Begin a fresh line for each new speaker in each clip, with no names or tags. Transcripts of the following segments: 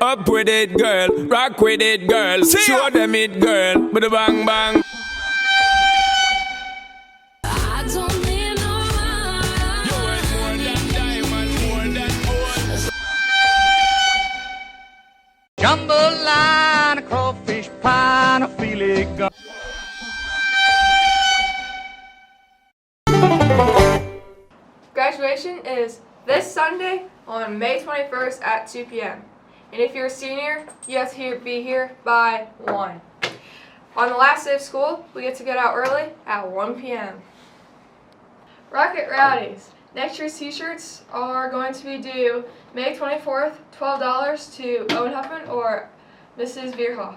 Up with it, girl. Rock with it, girl. Show them it, girl. With a bang bang.
I don't need no one.
You ain't more than diamond, more than gold.
Jambalaya, crawfish pie, and a filet gun.
Graduation is this Sunday on May 21st at 2 p.m. And if you're a senior, you have to be here by 1. On the last day of school, we get to get out early at 1 p.m. Rocket Rowdies. Next year's t-shirts are going to be due May 24th, $12 to Owen Huffman or Mrs. Veerhoff.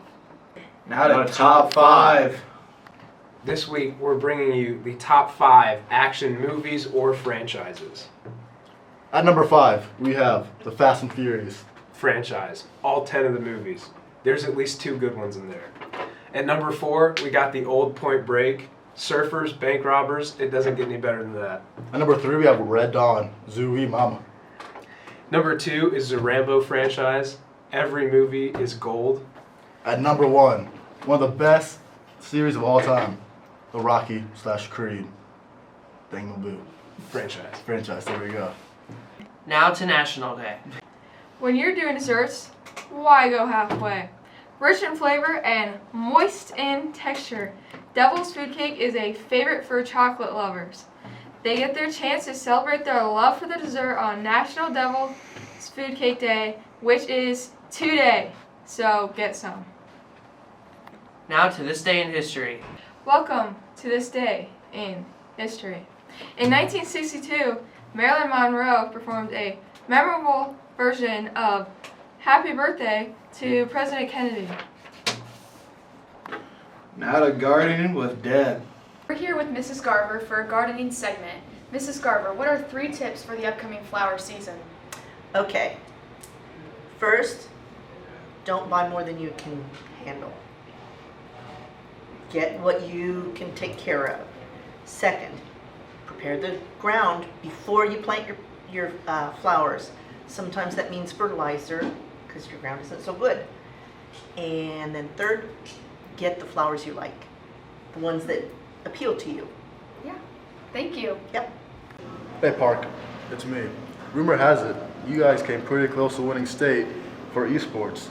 Now to top 5.
This week, we're bringing you the top 5 action movies or franchises.
At number 5, we have The Fast and Furious.
Franchise. All 10 of the movies. There's at least 2 good ones in there. At number 4, we got the old Point Break. Surfers, bank robbers, it doesn't get any better than that.
At number 3, we have Red Dawn, Zooey Mama.
Number 2 is the Rambo franchise. Every movie is gold.
At number 1, one of the best series of all time, the Rocky/Creed. Thingamaboo. Franchise, there we go.
Now to National Day.
When you're doing desserts, why go halfway? Rich in flavor and moist in texture, Devil's Food Cake is a favorite for chocolate lovers. They get their chance to celebrate their love for the dessert on National Devil's Food Cake Day, which is today. So get some.
Now to this day in history.
Welcome to this day in history. In 1962, Marilyn Monroe performed a memorable version of Happy Birthday to President Kennedy.
Now to gardening with Dad.
We're here with Mrs. Garver for a gardening segment. Mrs. Garver, what are 3 tips for the upcoming flower season?
Okay. First, don't buy more than you can handle. Get what you can take care of. Second, prepare the ground before you plant your flowers. Sometimes that means fertilizer because your ground isn't so good. And then third, get the flowers you like, the ones that appeal to you.
Yeah, thank you.
Yep.
Hey Park, it's me. Rumor has it, you guys came pretty close to winning state for esports,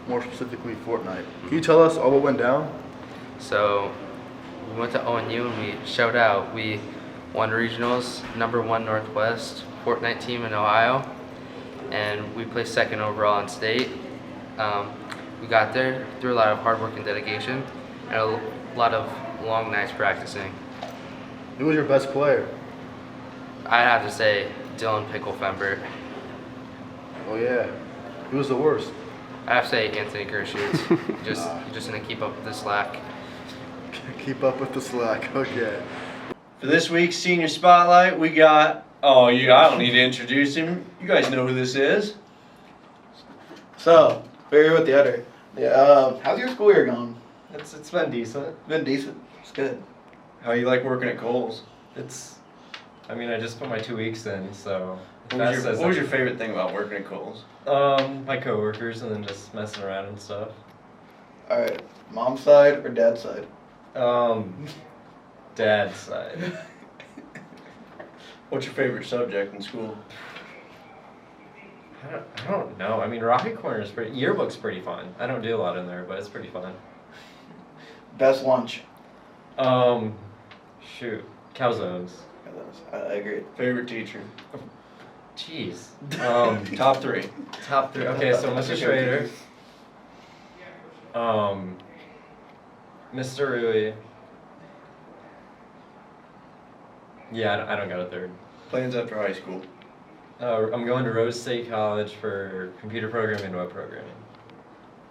more specifically Fortnite. Can you tell us all what went down?
So we went to ONU and we showed out. We won regionals, number 1 Northwest Fortnite team in Ohio, and we placed 2nd overall in state. We got there through a lot of hard work and dedication and a lot of long nights practicing.
Who was your best player?
I'd have to say Dylan Pickle Fembert.
Oh yeah. Who was the worst?
I have to say Anthony Gershutz. Just gonna keep up with the slack.
Keep up with the slack, okay.
For this week's Senior Spotlight, we got, I don't need to introduce him. You guys know who this is.
So, we're here with the other. Yeah, how's your school year going?
It's been decent.
Been decent. It's good.
How you like working at Kohl's?
I just put my 2 weeks in, so.
What was your favorite thing about working at Kohl's?
My coworkers and then just messing around and stuff.
Alright, mom's side or dad's side?
Dad's side.
What's your favorite subject in school?
I don't know. Rocket Corner is yearbook's pretty fun. I don't do a lot in there, but it's pretty fun.
Best lunch?
Shoot. Calzones.
I agree.
Favorite teacher?
Jeez.
Top 3.
Top 3. Okay, so Mr. Schrader. Mr. Rui. Yeah, I don't got a third.
Plans after high school?
I'm going to Rose State College for computer programming and web programming.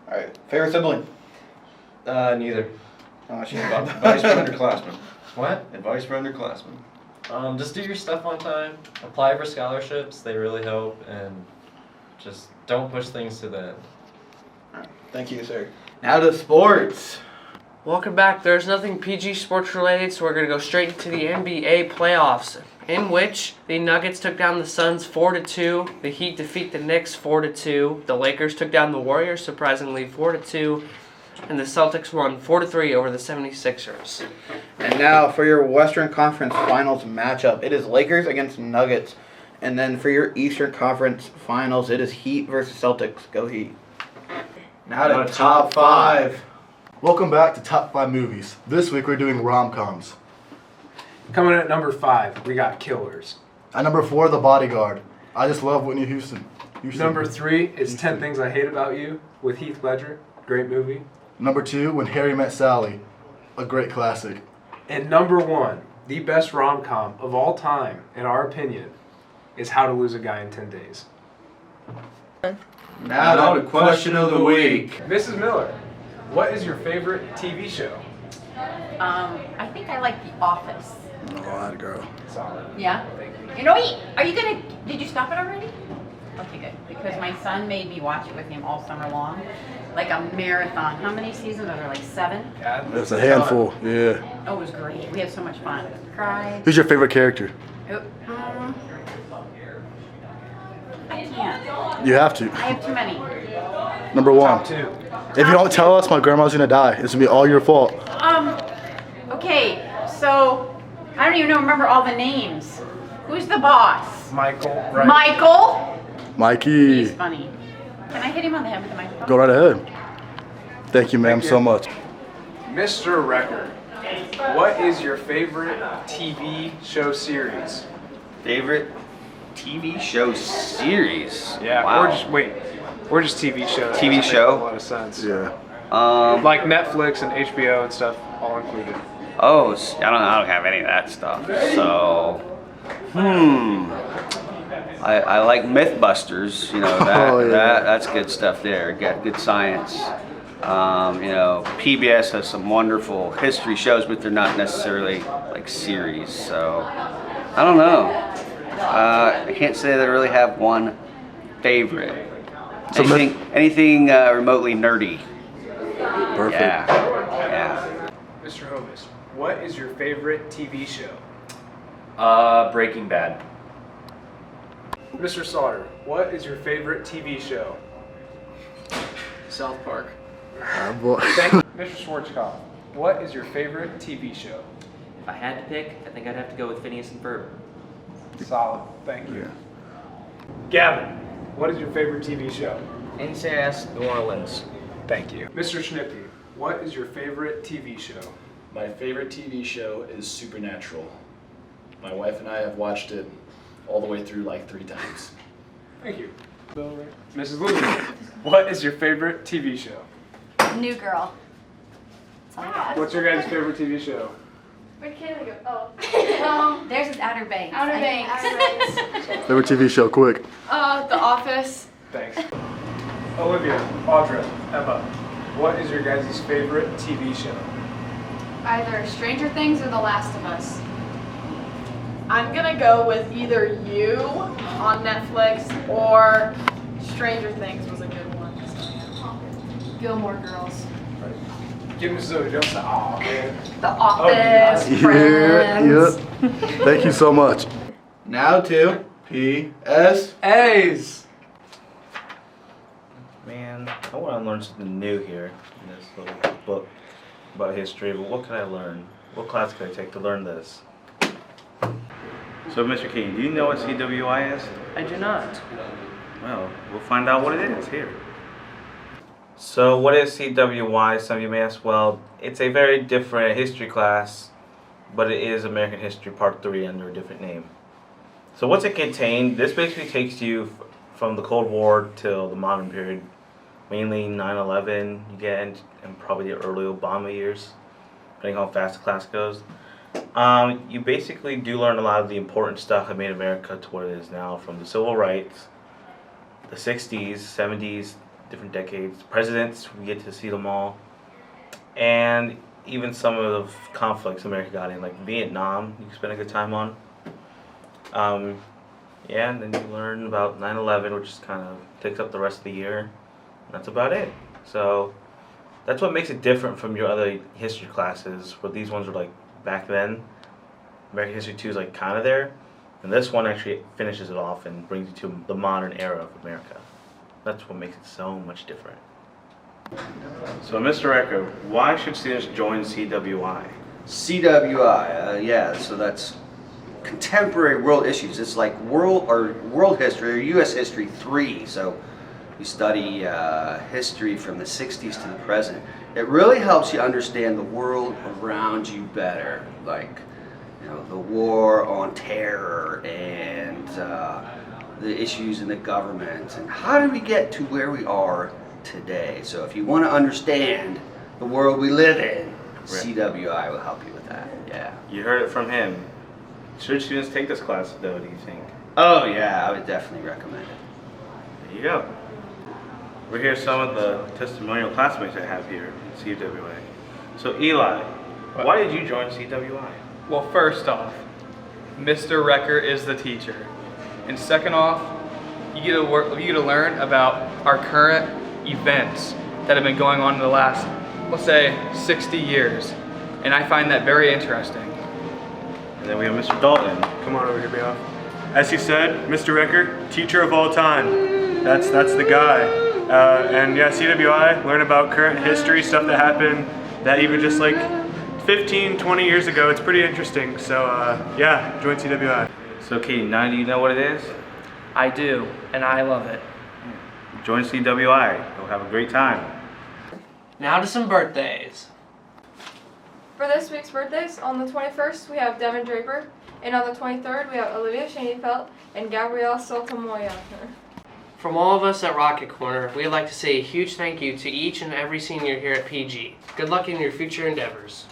Alright, favorite sibling?
Neither.
Advice for underclassmen.
What?
Advice for underclassmen.
Just do your stuff on time. Apply for scholarships. They really help. And just don't push things to the end.
Alright, thank you, sir. Now to sports.
Welcome back. There's nothing PG sports related, so we're going to go straight into the NBA playoffs, in which the Nuggets took down the Suns 4-2. The Heat defeat the Knicks 4-2. The Lakers took down the Warriors, surprisingly 4-2. And the Celtics won 4-3 over the 76ers.
And now for your Western Conference Finals matchup, it is Lakers against Nuggets. And then for your Eastern Conference Finals, it is Heat versus Celtics. Go Heat. Now to top 5.
Welcome back to Top 5 Movies. This week we're doing rom-coms.
Coming at number 5, we got Killers.
At number 4, The Bodyguard. I just love Whitney Houston.
Number 3 is 10 Things I Hate About You with Heath Ledger. Great movie.
Number 2, When Harry Met Sally. A great classic.
And number 1, the best rom-com of all time, in our opinion, is How to Lose a Guy in 10 Days.
Now the question of the week.
Mrs. Miller, what is your favorite TV show?
I think I like The Office.
Oh, that girl.
Solid.
Yeah?
Thank you.
You know, wait, are you gonna, did you stop it already? Okay, good. Because my son made me watch it with him all summer long. Like a marathon. How many seasons are there? Like 7?
Yeah,
That's a handful, yeah.
Oh, it was great. We had so much fun. Cried.
Who's your favorite character?
I can't.
You have to.
I have too many.
Number 1.
Top 2.
If you don't tell us, my grandma's gonna die. It's gonna be all your fault.
Okay, so I don't even remember all the names. Who's the boss?
Michael. Right.
Michael?
Mikey.
He's funny. Can I hit him on the head with the microphone?
Go right ahead. Thank you, ma'am,
Thank you.
so much.
Mr. Record, what is your favorite TV show series?
Favorite TV show series?
Yeah,
Wow.
We're just TV shows.
TV
That
show?
makes a lot of sense.
Yeah.
Like Netflix and HBO and stuff, all included.
Oh, I don't have any of that stuff. So, I like MythBusters. You know that,
Oh, yeah.
that's good stuff there. Got good science. You know, PBS has some wonderful history shows, but they're not necessarily like series. So, I don't know. I can't say that I really have one favorite.
So
Anything remotely nerdy.
Perfect.
Yeah.
Mr. Hovis, what is your favorite TV show?
Breaking Bad.
Mr. Sauter, what is your favorite TV show?
South Park.
Thank you. Mr. Schwarzkopf, what is your favorite TV show?
If I had to pick, I think I'd have to go with Phineas and Ferb.
Solid. Thank you.
Yeah.
Gavin, what is your favorite TV show?
NCIS New Orleans.
Thank you. Mr. Schnippy, what is your favorite TV show?
My favorite TV show is Supernatural. My wife and I have watched it all the way through like 3 times.
Thank you. Mrs. Lewis, what is your favorite TV show?
New Girl. That's all I got.
What's your guys' favorite TV show?
Where'd Kayla go? Oh.
Theirs is Outer Banks.
Outer Banks.
Favorite TV show, quick.
The Office.
Thanks. Olivia, Audra, Emma, what is your guys' favorite TV show?
Either Stranger Things or The Last of Us. I'm gonna go with either You on Netflix or Stranger Things was a good one.
Gilmore Girls.
Give Mrs. Zoe Jones the aw, man.
The Office.
Yeah,
Friends.
yeah. Thank you so much.
Now to P.S.
A's.
Man, I want to learn something new here in this little book about history, but what can I learn? What class could I take to learn this? So, Mr. King, do you know what CWI is?
I do not.
Well, we'll find out what it is here. So, what is CWI? Some of you may ask. Well, it's a very different history class, but it is American History Part 3 under a different name. So, what's it contain? This basically takes you from the Cold War till the modern period, mainly 9/11, you get and probably the early Obama years, depending how fast the class goes. You basically do learn a lot of the important stuff that made America to what it is now, from the civil rights, the 60s, 70s, different decades, presidents, we get to see them all, and even some of the conflicts America got in, like Vietnam, you can spend a good time on. Yeah, and then you learn about 9/11, which is kind of takes up the rest of the year. That's about it. So, That's what makes it different from your other history classes, where these ones were like back then. American History 2 is like kind of there, and this one actually finishes it off and brings you to the modern era of America. That's what makes it so much different. So, Mr. Ecker, why should students join CWI?
CWI, yeah, so that's contemporary world issues. It's like world history, or U.S. history 3. So we study history from the 60s to the present. It really helps you understand the world around you better, like, you know, the war on terror and the issues in the government, and how did we get to where we are today. So if you want to understand the world we live in, CWI will help you with that. Yeah.
You heard it from him. Should students take this class, though, do you think?
Oh yeah, I would definitely recommend it.
There you go. We're here some of the testimonial classmates I have here at CWI. So Eli, why did you join CWI?
Well, first off, Mr. Recker is the teacher. And second off, you get to learn about our current events that have been going on in the last, let's say, 60 years. And I find that very interesting.
And then we have Mr. Dalton.
Come on over here, Beoff. As you said, Mr. Recker, teacher of all time. That's the guy. And yeah, CWI, learn about current history, stuff that happened that even just like 15, 20 years ago. It's pretty interesting. So yeah, join CWI.
So Katie, now do you know what it is?
I do, and I love it.
Join CWI. You'll have a great time.
Now to some birthdays.
For this week's birthdays, on the 21st we have Devin Draper, and on the 23rd we have Olivia Shaneyfelt and Gabrielle Sotomoya.
From all of us at Rocket Corner, we'd like to say a huge thank you to each and every senior here at PG. Good luck in your future endeavors.